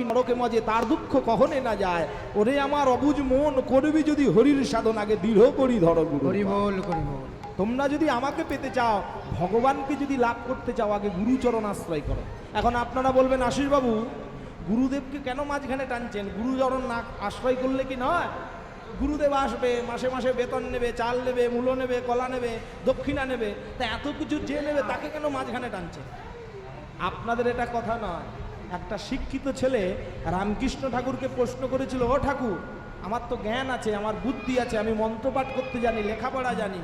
নরকে মজে তার দুঃখ কখনে না যায়। ওরে আমার অবুঝ মন, করবি যদি হরির সাধন আগে দৃঢ় করি ধর গুরু। হরি বল হরি বল। তোমরা যদি আমাকে পেতে চাও, ভগবানকে যদি লাভ করতে চাও, আগে গুরুচরণ আশ্রয় করো। এখন আপনারা বলবেন, আশিস বাবু গুরুদেবকে কেন মাঝখানে টানছেন? গুরুচরণ না আশ্রয় করলে কি নয়? গুরুদেব আসবে, মাসে মাসে বেতন নেবে, চাল নেবে, মূল্য নেবে, কলা নেবে, দক্ষিণা নেবে, তা এত কিছু যে নেবে তাকে কেন মাঝখানে টানছে? আপনাদের এটা কথা নয়। একটা শিক্ষিত ছেলে রামকৃষ্ণ ঠাকুরকে প্রশ্ন করেছিল, ও ঠাকুর, আমার তো জ্ঞান আছে, আমার বুদ্ধি আছে, আমি মন্ত্রপাঠ করতে জানি, লেখাপড়া জানি,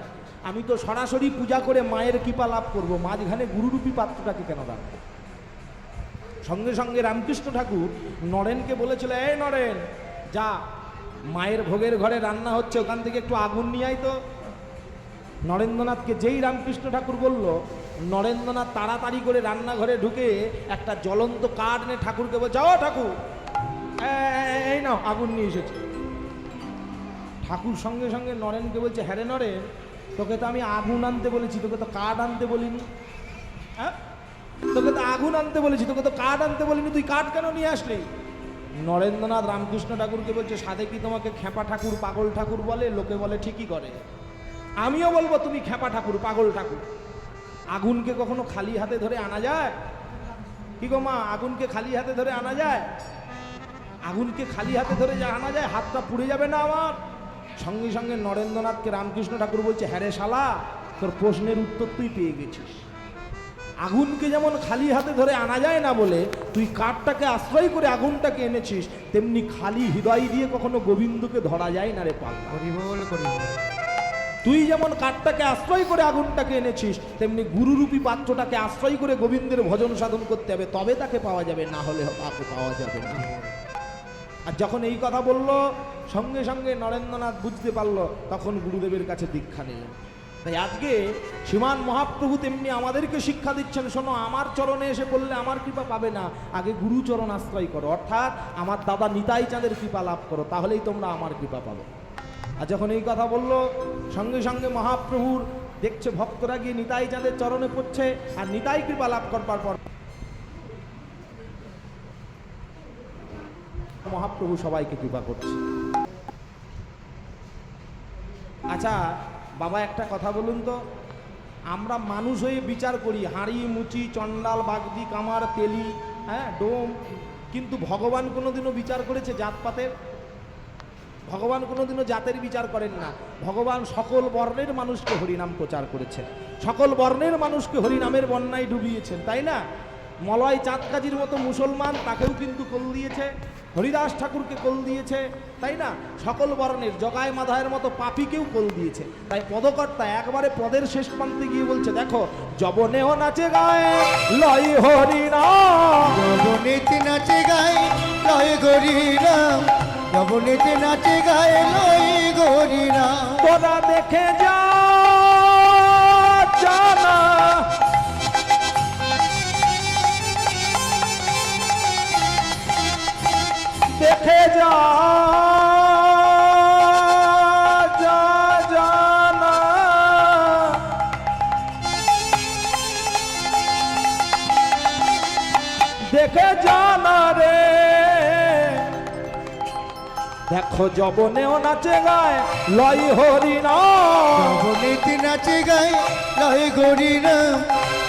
আমি তো সরাসরি পূজা করে মায়ের কৃপা লাভ করবো, মাঝখানে গুরুরূপী পাত্রটাকে কেন রাখবো? সঙ্গে সঙ্গে রামকৃষ্ণ ঠাকুর নরেনকে বলেছিল, এই নরেন, যা মায়ের ভোগের ঘরে রান্না হচ্ছে, ওখান থেকে একটু আগুন নিয়ে আয় তো। নরেন্দ্রনাথকে যেই রামকৃষ্ণ ঠাকুর বলল, নরেন্দ্রনাথ তাড়াতাড়ি করে রান্নাঘরে ঢুকে একটা জ্বলন্ত কাঠ নিয়ে ঠাকুরকে বলছে, ও ঠাকুর, এই নাও আগুন নিয়ে এসেছে। ঠাকুর সঙ্গে সঙ্গে নরেনকে বলছে, হ্যাঁ রে নরেন, তোকে তো আমি আগুন আনতে বলেছি, তোকে তো কাঠ আনতে বলিনি। হ্যাঁ, তোকে তো আগুন আনতে বলেছি, তোকে তো কাঠ আনতে বলিনি, তুই কাঠ কেন নিয়ে আসলি? নরেন্দ্রনাথ রামকৃষ্ণ ঠাকুরকে বলছে, সাধে কি তোমাকে খেপা ঠাকুর, পাগল ঠাকুর বলে? লোকে বলে ঠিকই করে, আমিও বলবো তুমি খেপা ঠাকুর, পাগল ঠাকুর। আগুনকে কখনো খালি হাতে ধরে আনা যায়? কি গো মা, আগুনকে খালি হাতে ধরে আনা যায়? আগুনকে খালি হাতে ধরে যা আনা যায়, হাতটা পুড়ে যাবে না আমার? সঙ্গে সঙ্গে নরেন্দ্রনাথকে রামকৃষ্ণ ঠাকুর বলছে, হ্যাঁ রে শালা, তোর প্রশ্নের উত্তর তুই পেয়ে গেছিস। আগুনকে যেমন খালি হাতে ধরে আনা যায় না বলে তুই কাঠটাকে আশ্রয় করে আগুনটাকে এনেছিস, তেমনি খালি হৃদয় দিয়ে কখনো গোবিন্দকে ধরা যায় না রে পাল্লা। হরি বল হরি বল। তুই যেমন কাঠটাকে আশ্রয় করে আগুনটাকে এনেছিস, তেমনি গুরুরূপী পাত্রটাকে আশ্রয় করে গোবিন্দের ভজন সাধন করতে হবে, তবে তাকে পাওয়া যাবে, না হলে তাকে পাওয়া যাবে না। আর যখন এই কথা বলল, সঙ্গে সঙ্গে নরেন্দ্রনাথ বুঝতে পারল, তখন গুরুদেবের কাছে দীক্ষা নিলেন। তাই আজকে শ্রীমান মহাপ্রভু তেমনি আমাদেরকে শিক্ষা দিচ্ছেন, শোনো, আমার চরণে এসে বললে আমার কৃপা পাবে না, আগে গুরুচরণ আশ্রয় করো, অর্থাৎ আমার দাদা নিতাই চাঁদের কৃপা লাভ করো, তাহলেই তোমরা আমার কৃপা পাবে। আর যখন এই কথা বলল, সঙ্গে সঙ্গে মহাপ্রভুর দেখছে ভক্তরা গিয়ে নিতাই চাঁদের চরণে পড়ছে, আর নিতাই কৃপা লাভ করবার পর মহাপ্রভু সবাইকে কৃপা করছে। আচ্ছা বাবা, একটা কথা বলুন তো, আমরা মানুষ হয়ে বিচার করি, হাঁড়ি, মুচি, চণ্ডাল, বাগদি, কামার, তেলি, হ্যাঁ, ডোম, কিন্তু ভগবান কোনোদিনও বিচার করেছে জাতপাতের? ভগবান কোনোদিনও জাতের বিচার করেন না। ভগবান সকল বর্ণের মানুষকে হরিনাম প্রচার করেছেন, সকল বর্ণের মানুষকে হরিনামের বন্যায় ডুবিয়েছেন, তাই না? মলয় চাঁদ কাজীর মতো মুসলমান, তাকেও কিন্তু কোল দিয়েছে, হরিদাস ঠাকুরকে কোল দিয়েছে, তাই না? সকল বর্ণের জগায় মাধায়ের মতো পাপীকেও কোল দিয়েছে। তাই পদকর্তা একবারে পদের শেষ প্রান্তে গিয়ে বলছে, দেখো, যবনেও নাচে গায়ে লয় হরিনাম, যবনেতে নাচে গায়ে লয় হরিনাম, যবনেতে নাচে গায়ে লয় হরিনাম। তোরা দেখে যা জানা, দেখে যা জানা, দেখে জানা রে, দেখো যবনেও নাচে গায় লয় হরিনাম, যবনেতে নাচে গায়ে লয় হরিনাম,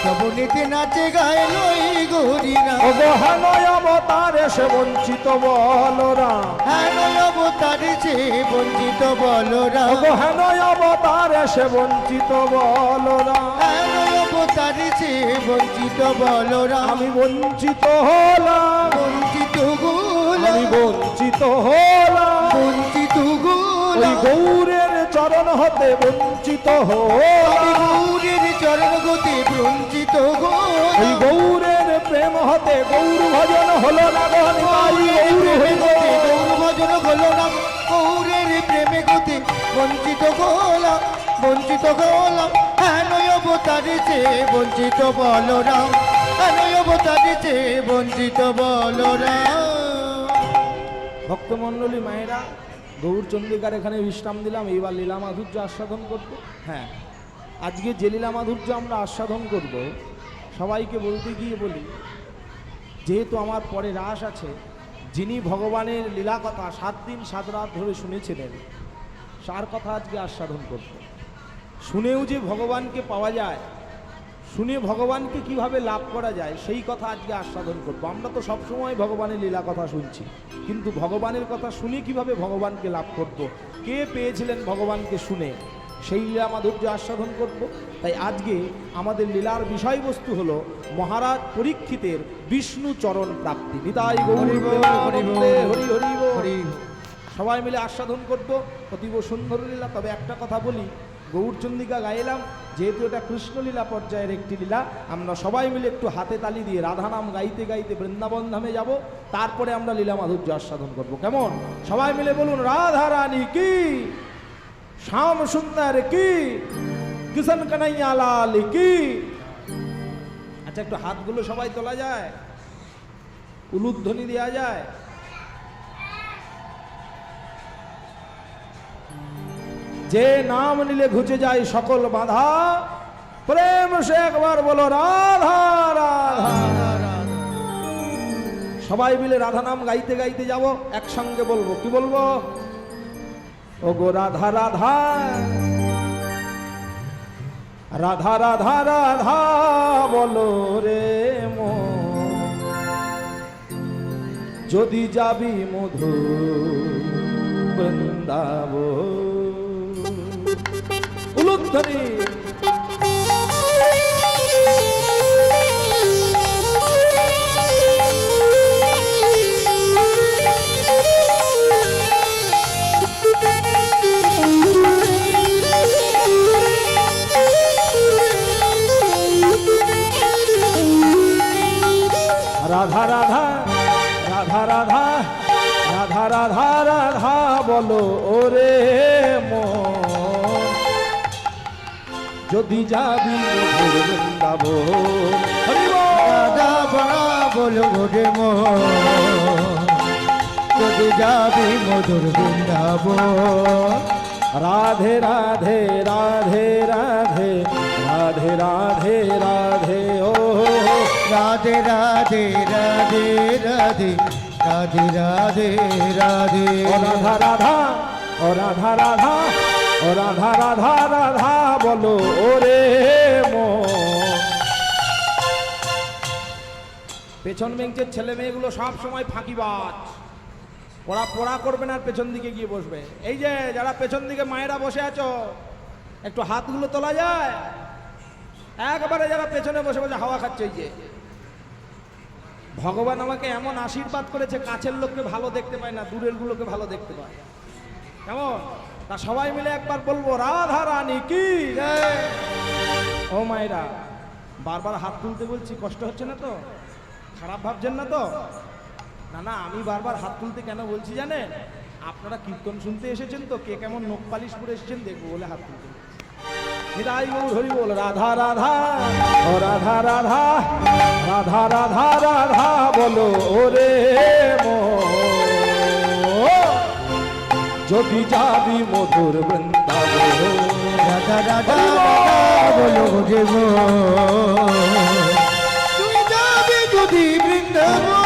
যবনেতে নাচে গায়ে লয় হরিনাম। অবহানয় অবতারে সে বঞ্চিত বলরাম, হেনয় অবতারে সে বঞ্চিত বলরাম, অবহানয় অবতারে সে বঞ্চিত বলরাম, হেনয় অবতারে সে বঞ্চিত বলরাম। আমি বঞ্চিত হলাম, বঞ্চিত গোলাম, আমি বঞ্চিত হলাম, বঞ্চিত ওই গোলাম। গৌরের চরণ হতে বঞ্চিত আমি হলাম, গৌরের চরণ গতি বঞ্চিত ওই গোলাম। গৌরের প্রেম হতে গৌর ভজন হলো না গো নিতাই গৌর হইল। গৌর ভজন হলো না, গৌরের প্রেমে গতি বঞ্চিত গোলাম, বঞ্চিত গোলাম। হেনয় অবতারে সে বঞ্চিত বলরাম, হেনয় অবতারে সে বঞ্চিত বলরাম। ভক্তমণ্ডলী মায়েরা, গৌরচন্দ্রিকার এখানে বিশ্রাম দিলাম, এইবার লীলা মাধুর্য আস্বাদন করব। হ্যাঁ, আজকে যে লীলা মাধুর্য আমরা আস্বাদন করব, সবাইকে বলতে গিয়ে বলি, যেহেতু আমার পরে রাস আছে, যিনি ভগবানের লীলা কথা 7 দিন 7 রাত ধরে শুনেছিলেন, তার কথা আজকে আস্বাদন করব। শুনেও যে ভগবানকে পাওয়া যায়, শুনে ভগবানকে কিভাবে লাভ করা যায় সেই কথা আজকে আস্বাদন করব। আমরা তো সবসময় ভগবানের লীলা কথা শুনছি, কিন্তু ভগবানের কথা শুনে কিভাবে ভগবানকে লাভ করব, কে পেয়েছিলেন ভগবানকে শুনে, সেই লীলা মাধুর্য আস্বাদন করব। তাই আজকে আমাদের লীলার বিষয়বস্তু হলো মহারাজ পরীক্ষিতের বিষ্ণু চরণ প্রাপ্তি। নিতাই গৌর প্রেমানন্দে হরি হরি বল। সবাই মিলে আস্বাদন করব অতীব সুন্দর লীলা। তবে একটা কথা বলি, গৌরচন্দিকা গাইলাম, যেহেতু এটা কৃষ্ণলীলা পর্যায়ের একটি লীলা, আমরা সবাই মিলে একটু হাতে তালি দিয়ে রাধা নাম গাইতে গাইতে বৃন্দাবন ধামে যাব, তারপরে আমরা লীলা মাধুর্য আস্বাদন করব। কেমন? সবাই মিলে বলুন, রাধা রানী কি, শ্যাম সুন্দর কি, কিষণ কানাইয়া লাল কি। আচ্ছা, একটু হাতগুলো সবাই তোলা যায়, উলুধ্বনি দেওয়া যায়। যে নাম নিলে ঘুচে যায় সকল বাধা, প্রেম সে একবার বলো রাধা রাধা। সবাই মিলে রাধা নাম গাইতে গাইতে যাব, একসঙ্গে বলবো। কি বলবো? ও গো রাধা রাধা, রাধা রাধা রাধা বলো রে মন, যদি যাবি মধুর বৃন্দাবন। উলুধ্বনি। রাধা রাধা রাধা রাধা রাধা রাধা রাধা বলো ওরে মন, যদি যাবি মধুর বৃন্দাবন। রাধা বড়া বলো রে মন, যদি যাবি মধুর বৃন্দাবন। রাধে রাধে রাধে রাধে রাধে রাধে রাধে ও রাধে রাধে রাধে রাধে রাধে রাধে রাধে। ও রাধা রাধা, ও রাধা রাধা, ও রাধা রাধা রাধা বলো ওরে মন। পেছন বেঞ্চের ছেলে মেয়েগুলো সব সময় ফাঁকিবাজ, ওরা পড়া করবে না আর পেছন দিকে গিয়ে বসবে। এই যে যারা পেছন দিকে মায়েরা বসে আছো, একটু হাতগুলো তোলা যায়। একবারে যারা পেছনে বসে বসে হাওয়া খাচ্ছে, এই যে ভগবান আমাকে এমন আশীর্বাদ করেছে, কাছের লোককে ভালো দেখতে পায় না, দূরের গুলোকে ভালো দেখতে পায়। কেমন? তা সবাই মিলে একবার বলবো, রাধা রানী কি জয়। ও মায়েরা, বারবার হাত তুলতে বলছি, কষ্ট হচ্ছে না তো? খারাপ ভাবছেন না তো? না না, আমি বারবার হাত তুলতে কেন বলছি জানেন? আপনারা কীর্তন শুনতে এসেছেন তো, কে কেমন নোক পালিশ করে এসেছেন দেখবো বলে হাত তুলতে। নিতাই গৌর হরি বল। রাধা রাধা, ও রাধা রাধা, রাধা রাধা রাধা বলো ওরে মন, যদি যাবি মধুর বৃন্দাবন। রাধা রাধা বলো রে মন, তুই যাবি যদি বৃন্দাবন।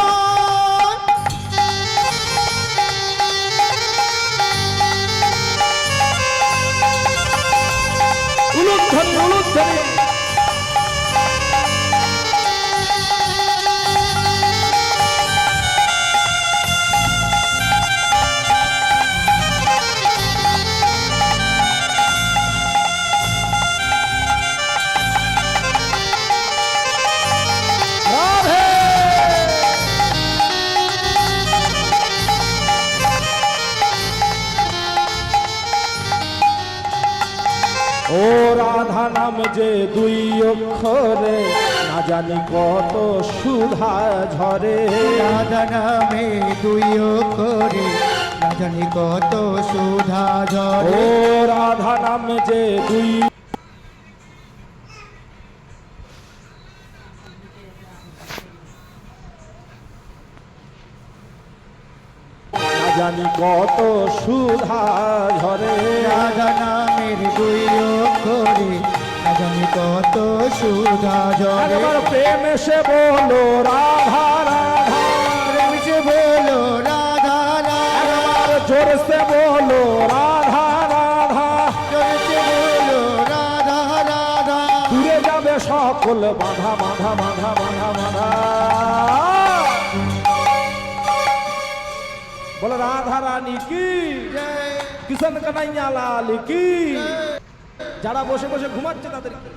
উলুধ্বনি উলুধ্বনি। ও রাধা নাম যে দুই অক্ষরে, না জানি কত সুধা ঝরে। রাধা নামে দুই অক্ষরে, না জানি কত সুধা ঝরে। ও রাধা নাম যে দুই, না জানি কত সুধা ঝরে। রাধা নামের দুই অক্ষরে, না জানি কত সুধা ঝরে। একবার প্রেম সে বলো রাধা রাধা, প্রেম সে বলো জোরসে বলো রাধা রাধা, জোরসে বলো রাধা রাধা, দূরে যাবে সকল বাধা বাধা বাধা বাধা বাধা। বলে রাধা রানী কি, জয় কিষণ কানাইয়া লাল কি। যারা বসে বসে ঘুমাচ্ছে তাদের কি?